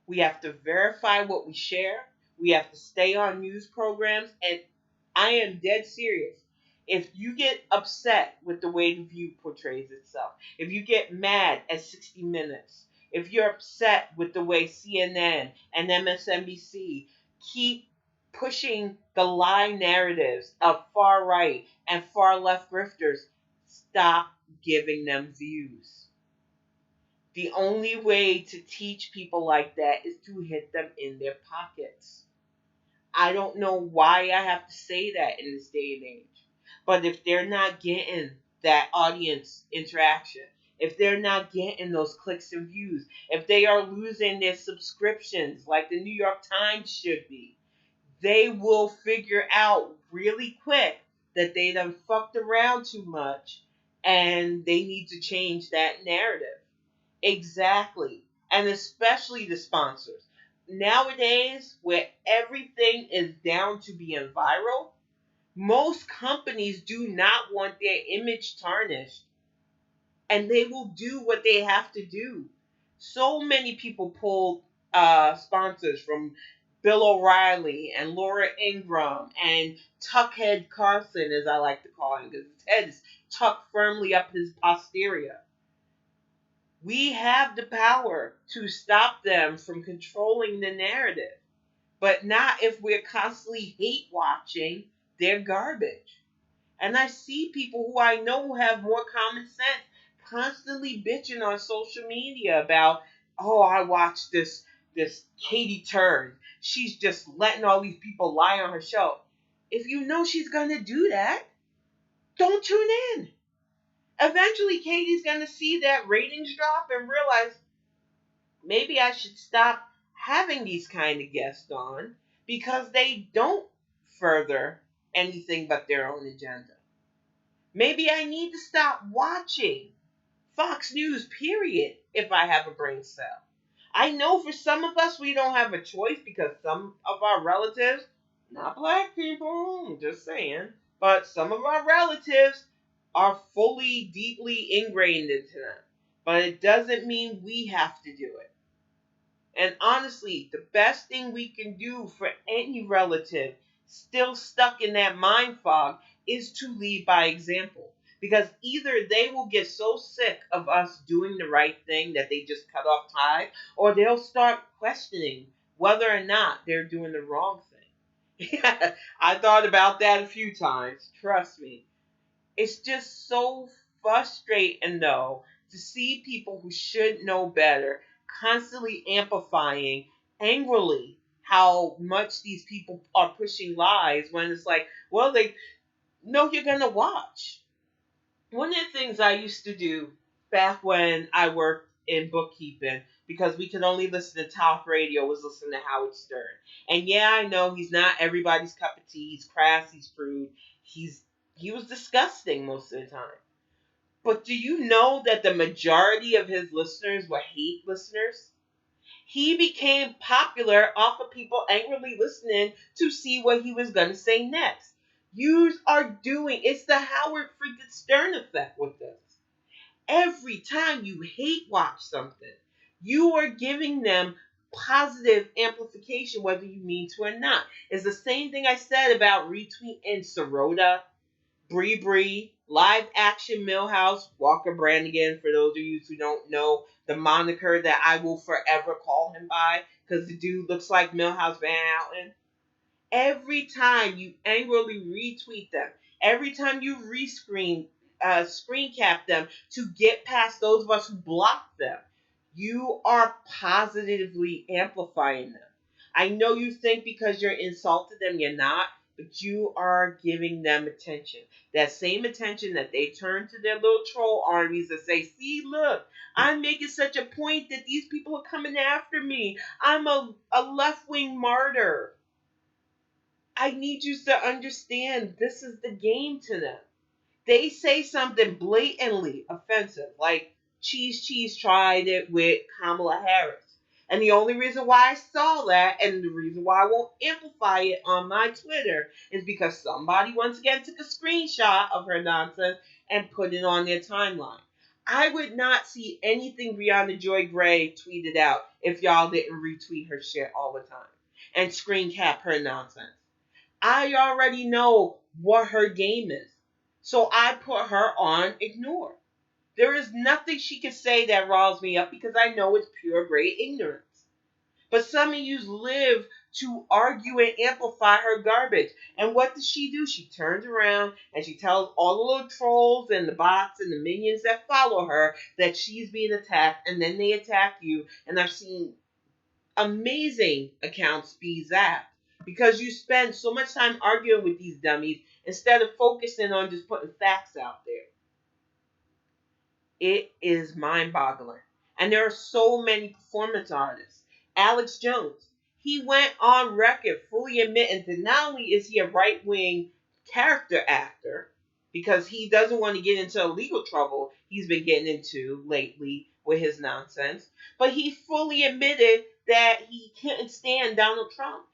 We have to verify what we share. We have to stay on news programs. And I am dead serious. If you get upset with the way The View portrays itself, if you get mad at 60 Minutes, if you're upset with the way CNN and MSNBC keep pushing the lie narratives of far right and far left grifters, stop giving them views. The only way to teach people like that is to hit them in their pockets. I don't know why I have to say that in this day and age. But if they're not getting that audience interaction, if they're not getting those clicks and views, if they are losing their subscriptions like the New York Times should be, they will figure out really quick that they done fucked around too much and they need to change that narrative. Exactly. And especially the sponsors. Nowadays, where everything is down to being viral, most companies do not want their image tarnished. And they will do what they have to do. So many people pulled sponsors from Bill O'Reilly and Laura Ingraham and Tuckhead Carlson, as I like to call him, because his head is tucked firmly up his posterior. We have the power to stop them from controlling the narrative, but not if we're constantly hate watching their garbage. And I see people who I know who have more common sense constantly bitching on social media about, oh, I watched this Katie Turn. She's just letting all these people lie on her show. If you know she's gonna do that, don't tune in. Eventually, Katie's gonna see that ratings drop and realize maybe I should stop having these kind of guests on because they don't further anything but their own agenda. Maybe I need to stop watching Fox News, period, if I have a brain cell. I know for some of us, we don't have a choice because some of our relatives, not black people, I'm just saying, but some of our relatives are fully, deeply ingrained into them. But it doesn't mean we have to do it. And honestly, the best thing we can do for any relative still stuck in that mind fog is to lead by example. Because either they will get so sick of us doing the right thing that they just cut off ties, or they'll start questioning whether or not they're doing the wrong thing. I thought about that a few times, trust me. It's just so frustrating, though, to see people who should know better constantly amplifying angrily how much these people are pushing lies when it's like, well, they know you're going to watch. One of the things I used to do back when I worked in bookkeeping, because we could only listen to talk radio, was listen to Howard Stern. And yeah, I know he's not everybody's cup of tea. He's crass, he's crude, he was disgusting most of the time. But do you know that the majority of his listeners were hate listeners? He became popular off of people angrily listening to see what he was going to say next. You are doing, it's the Howard freaking Stern effect with this. Every time you hate watch something, you are giving them positive amplification, whether you mean to or not. It's the same thing I said about retweeting Sirota, Bree Bree, live action Millhouse, Walker Brannigan, for those of you who don't know the moniker that I will forever call him by, because the dude looks like Millhouse Van Houten. Every time you angrily retweet them, every time you screen cap them to get past those of us who block them, you are positively amplifying them. I know you think because you're insulted them, you're not, but you are giving them attention. That same attention that they turn to their little troll armies and say, see, look, I'm making such a point that these people are coming after me. I'm a left-wing martyr. I need you to understand this is the game to them. They say something blatantly offensive, like Cheese tried it with Kamala Harris. And the only reason why I saw that, and the reason why I won't amplify it on my Twitter, is because somebody once again took a screenshot of her nonsense and put it on their timeline. I would not see anything Brianna Joy Gray tweeted out if y'all didn't retweet her shit all the time and screen cap her nonsense. I already know what her game is. So I put her on ignore. There is nothing she can say that riles me up because I know it's pure grade ignorance. But some of you live to argue and amplify her garbage. And what does she do? She turns around and she tells all the little trolls and the bots and the minions that follow her that she's being attacked, and then they attack you. And I've seen amazing accounts be zapped because you spend so much time arguing with these dummies instead of focusing on just putting facts out there. It is mind-boggling. And there are so many performance artists. Alex Jones, he went on record fully admitting that not only is he a right-wing character actor, because he doesn't want to get into legal trouble he's been getting into lately with his nonsense, but he fully admitted that he couldn't stand Donald Trump.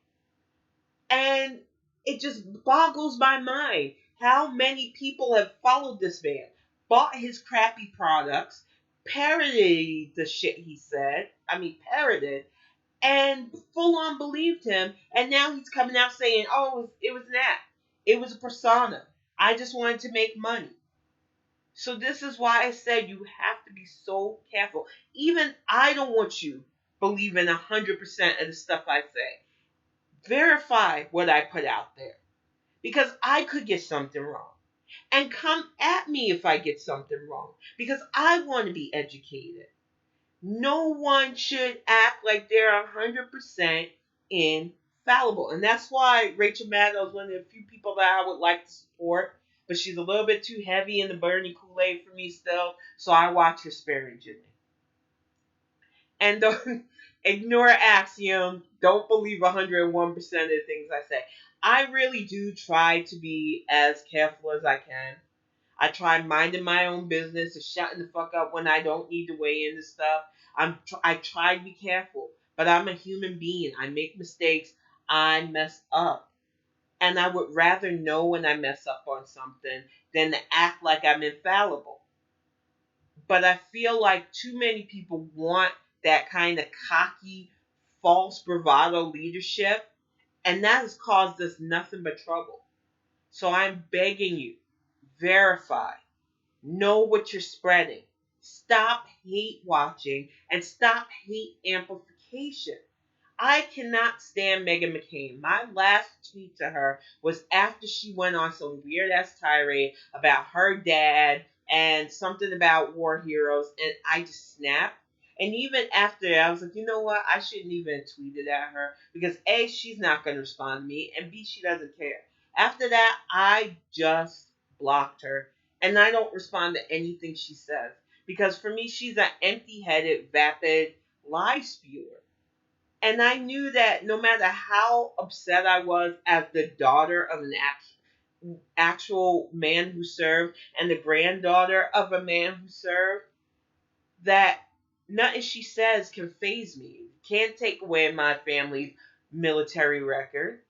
And it just boggles my mind how many people have followed this man, bought his crappy products, parodied the shit he said, parodied, and full on believed him, and now he's coming out saying, oh, it was an act. It was a persona. I just wanted to make money. So this is why I said you have to be so careful. Even I don't want you believing 100% of the stuff I say. Verify what I put out there. Because I could get something wrong. And come at me if I get something wrong, because I want to be educated. No one should act like they're 100% infallible. And that's why Rachel Maddow is one of the few people that I would like to support. But she's a little bit too heavy in the Bernie Kool-Aid for me still. So I watch her sparingly. And don't ignore Axiom. Don't believe 101% of the things I say. I really do try to be as careful as I can. I try minding my own business and shutting the fuck up when I don't need to weigh into stuff. I try to be careful, but I'm a human being. I make mistakes. I mess up. And I would rather know when I mess up on something than to act like I'm infallible. But I feel like too many people want that kind of cocky, false bravado leadership, and that has caused us nothing but trouble. So I'm begging you, verify. Know what you're spreading. Stop hate watching and stop hate amplification. I cannot stand Meghan McCain. My last tweet to her was after she went on some weird ass tirade about her dad and something about war heroes, and I just snapped. And even after that, I was like, you know what? I shouldn't even tweet it at her because A, she's not going to respond to me, and B, she doesn't care. After that, I just blocked her, and I don't respond to anything she says because for me, she's an empty headed, vapid lie spewer. And I knew that no matter how upset I was as the daughter of an actual man who served and the granddaughter of a man who served, that nothing she says can faze me. Can't take away my family's military record.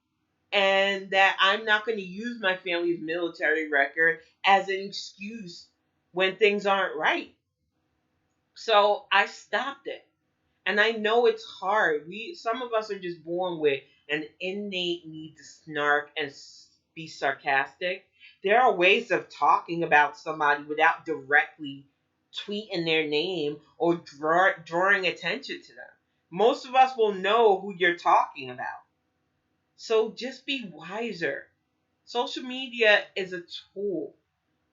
And that I'm not going to use my family's military record as an excuse when things aren't right. So I stopped it. And I know it's hard. Some of us are just born with an innate need to snark and be sarcastic. There are ways of talking about somebody without directly tweeting their name or drawing attention to them. Most of us will know who you're talking about. So just be wiser. Social media is a tool,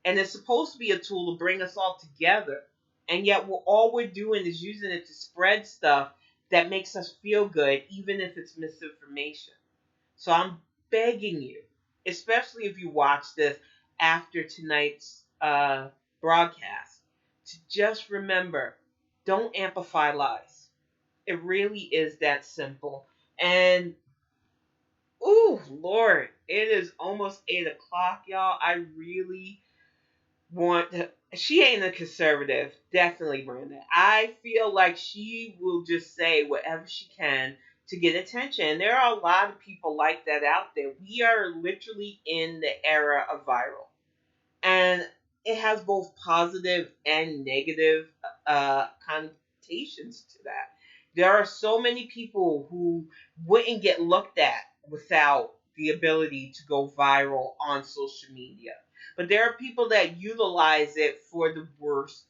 and it's supposed to be a tool to bring us all together. And yet, all we're doing is using it to spread stuff that makes us feel good, even if it's misinformation. So I'm begging you, especially if you watch this after tonight's broadcast, to just remember, don't amplify lies. It really is that simple. And ooh, Lord, it is almost 8 o'clock, y'all. I really want to, she ain't a conservative, definitely, Brandon. I feel like she will just say whatever she can to get attention. There are a lot of people like that out there. We are literally in the era of viral, and it has both positive and negative connotations to that. There are so many people who wouldn't get looked at without the ability to go viral on social media. But there are people that utilize it for the worst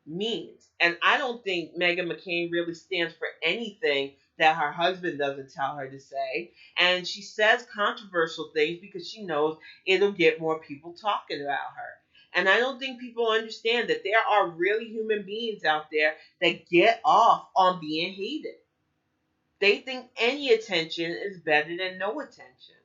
means. And I don't think Meghan McCain really stands for anything that her husband doesn't tell her to say. And she says controversial things because she knows it'll get more people talking about her. And I don't think people understand that there are really human beings out there that get off on being hated. They think any attention is better than no attention.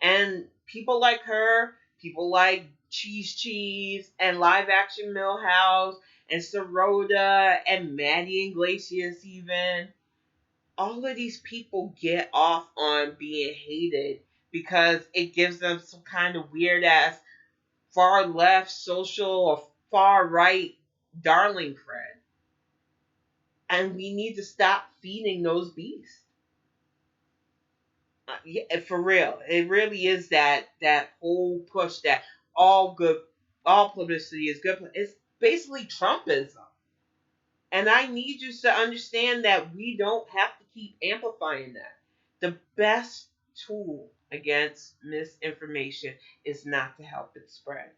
And people like her, people like Cheese and Live Action Millhouse and Sorota and Maddie Iglesias even, all of these people get off on being hated because it gives them some kind of weird ass far left social or far right darling cred. And we need to stop feeding those beasts. Yeah, for real. It really is that whole push that all publicity is good. It's basically Trumpism. And I need you to understand that we don't have to keep amplifying that. The best tool against misinformation is not to help it spread.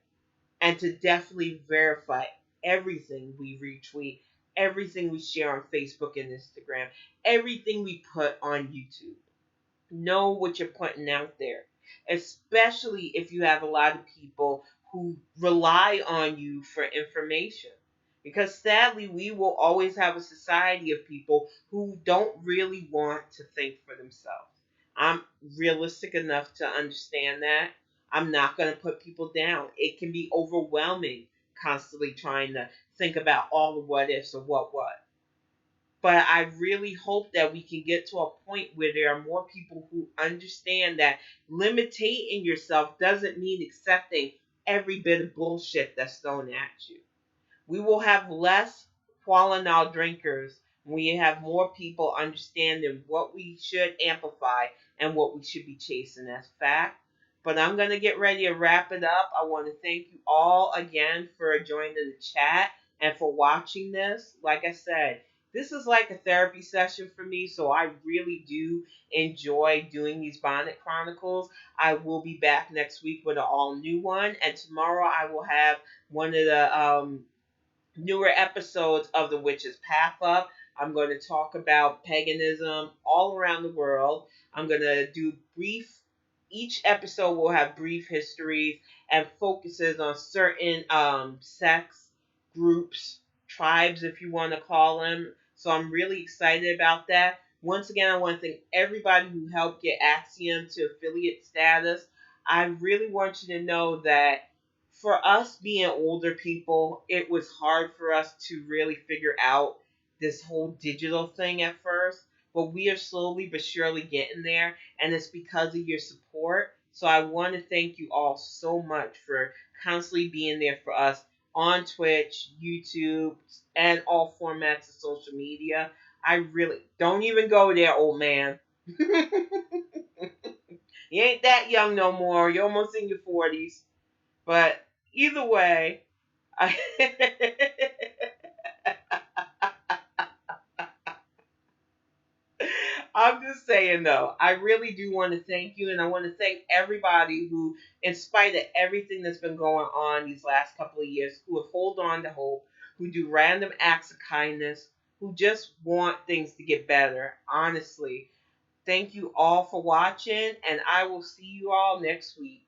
And to definitely verify everything we retweet, everything we share on Facebook and Instagram, everything we put on YouTube. Know what you're putting out there, especially if you have a lot of people who rely on you for information. Because sadly, we will always have a society of people who don't really want to think for themselves. I'm realistic enough to understand that. I'm not going to put people down. It can be overwhelming constantly trying to think about all the what ifs of what. But I really hope that we can get to a point where there are more people who understand that limiting yourself doesn't mean accepting every bit of bullshit that's thrown at you. We will have less Qualinol drinkers when we have more people understanding what we should amplify and what we should be chasing as fact. But I'm going to get ready to wrap it up. I want to thank you all again for joining the chat and for watching this. Like I said, this is like a therapy session for me, so I really do enjoy doing these Bonnet Chronicles. I will be back next week with an all new one, and tomorrow I will have one of the newer episodes of The Witch's Path up. I'm going to talk about paganism all around the world. I'm going to do each episode will have brief histories and focuses on certain sects, groups, tribes, if you want to call them. So I'm really excited about that. Once again, I want to thank everybody who helped get Axiom to affiliate status. I really want you to know that for us being older people, it was hard for us to really figure out this whole digital thing at first. But we are slowly but surely getting there, and it's because of your support. So I want to thank you all so much for constantly being there for us on Twitch, YouTube, and all formats of social media. I really don't even go there, old man. You ain't that young no more. You're almost in your 40s. But either way, I I'm just saying though, I really do want to thank you, and I want to thank everybody who, in spite of everything that's been going on these last couple of years, who have hold on to hope, who do random acts of kindness, who just want things to get better. Honestly, thank you all for watching, and I will see you all next week.